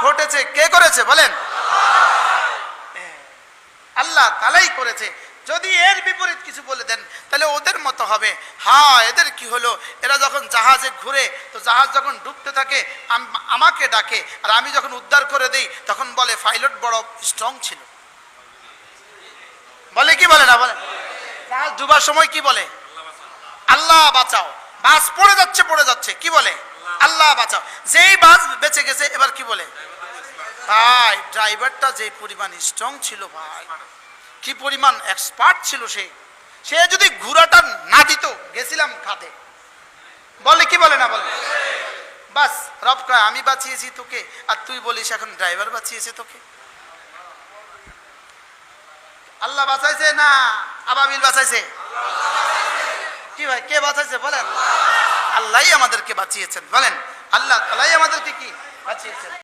ঘটেছে কে করেছে বলেন? আল্লাহ তাআলাই করেছে। যদি এর বিপরীত কিছু বলে দেন তাহলে ওদের মতো হবে। হ্যাঁ, এদের কি হলো, এরা যখন জাহাজে ঘুরে তো জাহাজ যখন ডুবতে থাকে আমাকে ডাকে, আর আমি যখন উদ্ধার করে দেই তখন বলে পাইলট বড় স্ট্রং ছিল। বলে কি বলে না বলেন? জাহাজ ডুবার সময় কি বলে? আল্লাহ বাঁচাও। বাস পড়ে যাচ্ছে কি বলে? আল্লাহ বাঁচাও। যেই বাস বেঁচে গেছে এবার কি বলে? ভাই ড্রাইভারটা যে পরিমাণ স্ট্রং ছিল, ভাই কি পরিমাণ এক্সপার্ট ছিল সে যদি ঘোড়াটা না দিত গেছিলাম খাতে। বলে কি বলে না বলে? বাস রব কয় আমি বাঁচিয়েছি তোকে, আর তুই বলিস এখন ড্রাইভার বাঁচিয়েছে তোকে। আল্লাহ বাঁচাইছে না আবাবিল বাঁচাইছে? কি ভাই কে বাঁচাইছে বলেন? আল্লাহই আমাদেরকে বাঁচিয়েছেন। বলেন আল্লাহ তাআলাই আমাদেরকে কি বাঁচিয়েছেন।